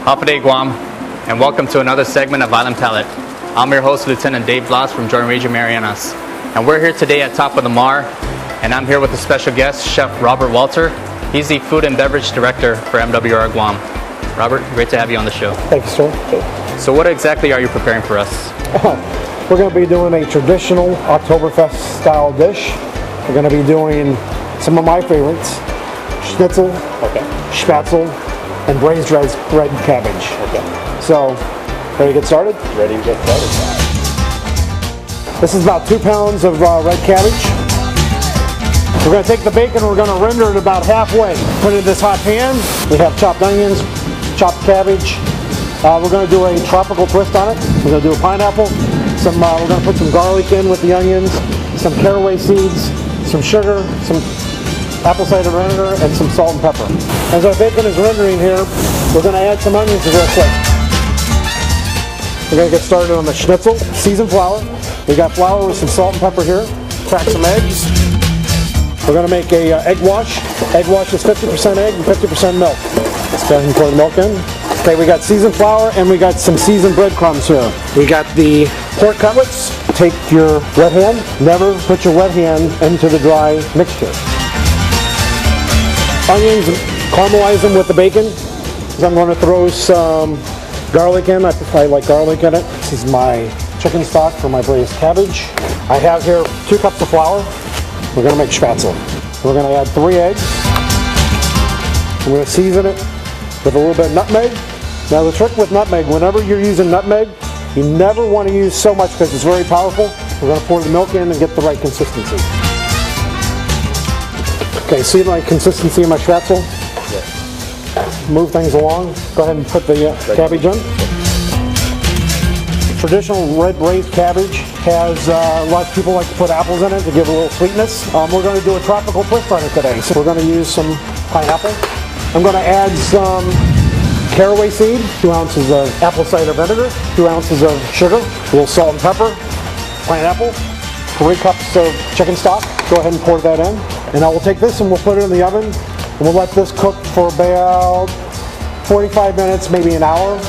Palate, Guam, and welcome to another segment of Island Palate. I'm your host, Lieutenant Dave Blas from Jordan Region Marianas, and we're here today at Top of the Mar, and I'm here with a special guest, Chef Robert Walter. He's the Food and Beverage Director for MWR Guam. Robert, great to have you on the show. Thank you, sir. So what exactly are you preparing for us? We're going to be doing a traditional Oktoberfest style dish. We're going to be doing some of my favorites: schnitzel, spätzle, and braised red cabbage. Okay. So, ready to get started? Ready to get started. This is about 2 pounds of red cabbage. We're going to take the bacon, we're going to render it about halfway. Put it in this hot pan. We have chopped onions, chopped cabbage. We're going to do a tropical twist on it. We're going to do a pineapple. We're going to put some garlic in with the onions, some caraway seeds, some sugar, some apple cider vinegar, and some salt and pepper. As our bacon is rendering here, we're going to add some onions real quick. We're going to get started on the schnitzel. Seasoned flour. We got flour with some salt and pepper here. Crack some eggs. We're going to make a egg wash. Egg wash is 50% egg and 50% milk. Let's go ahead and pour the milk in. Okay, we got seasoned flour and we got some seasoned breadcrumbs here. We got the pork cutlets. Take your wet hand. Never put your wet hand into the dry mixture. Onions, caramelize them with the bacon. I'm going to throw some garlic in. I like garlic in it. This is my chicken stock for my braised cabbage. I have here 2 cups of flour. We're going to make spätzle. We're going to add 3 eggs. I'm going to season it with a little bit of nutmeg. Now the trick with nutmeg, whenever you're using nutmeg, you never want to use so much because it's very powerful. We're going to pour the milk in and get the right consistency. Okay, see my consistency of my spätzle? Yes. Move things along. Go ahead and put the cabbage in. Traditional red braised cabbage has, a lot of people like to put apples in it to give a little sweetness. We're going to do a tropical twist on it today. So we're going to use some pineapple. I'm going to add some caraway seed, 2 ounces of apple cider vinegar, 2 ounces of sugar, a little salt and pepper, pineapple, 3 cups of chicken stock. Go ahead and pour that in. And now we'll take this and we'll put it in the oven. And we'll let this cook for about 45 minutes, maybe an hour.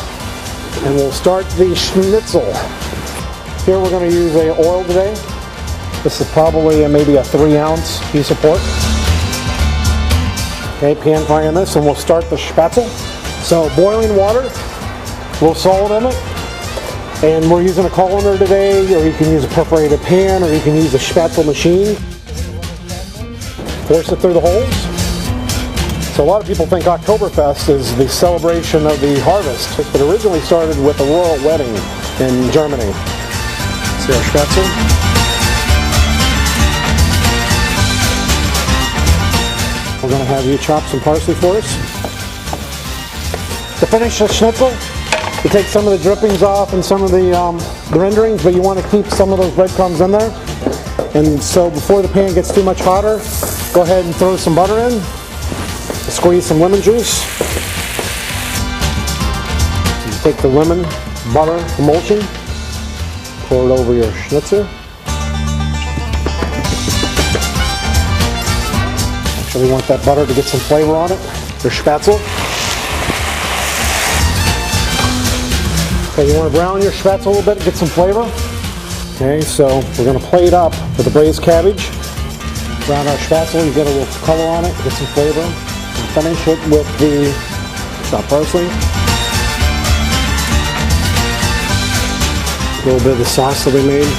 And we'll start the schnitzel. Here we're going to use oil today. This is probably maybe a 3-ounce piece of pork. Okay, pan frying this, and we'll start the spätzle. So boiling water, a little salt in it. And we're using a colander today, or you can use a perforated pan, or you can use a spätzle machine. Force it through the holes. So a lot of people think Oktoberfest is the celebration of the harvest. It originally started with a royal wedding in Germany. See our spätzle? We're going to have you chop some parsley for us. To finish the schnitzel, you take some of the drippings off and some of the renderings, but you want to keep some of those breadcrumbs in there. And so before the pan gets too much hotter, go ahead and throw some butter in. Squeeze some lemon juice. You take the lemon butter emulsion, pour it over your schnitzel. So we want that butter to get some flavor on it. Your spätzle. Okay, you want to brown your spätzle a little bit to get some flavor. Okay, so we're going to plate up with the braised cabbage. Brown our spätzle, you get a little color on it, get some flavor. And finish it with the chopped parsley. A little bit of the sauce that we made.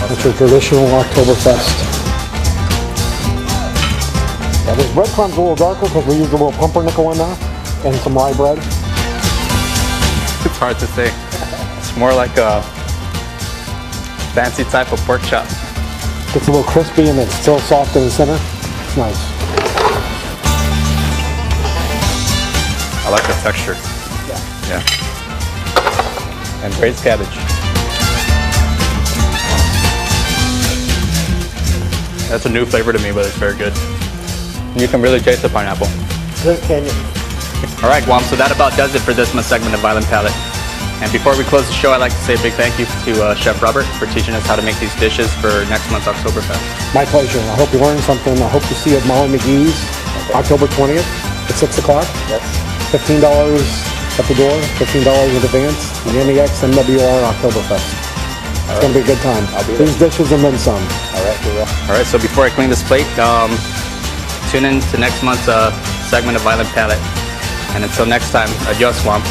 That's our traditional Oktoberfest. Yeah, this breadcrumb's a little darker because we used a little pumpernickel in there and some rye bread. It's hard to say. It's more like a fancy type of pork chop. Gets a little crispy and it's still soft in the center. It's nice. I like the texture. Yeah. And braised cabbage. That's a new flavor to me, but it's very good. You can really taste the pineapple. Good, can you? All right, Guam, so that about does it for this month's segment of Island Palate. And before we close the show, I'd like to say a big thank you to Chef Robert for teaching us how to make these dishes for next month's Oktoberfest. My pleasure. I hope you learned something. I hope to see you at Molly McGee's October 20th at 6 o'clock. Yes. $15 at the door, $15 in advance. The MEX MWR Oktoberfest. It's going to be a good time. These dishes and then some. All right, so before I clean this plate, tune in to next month's segment of Violent Palate. And until next time, adios, Swamp.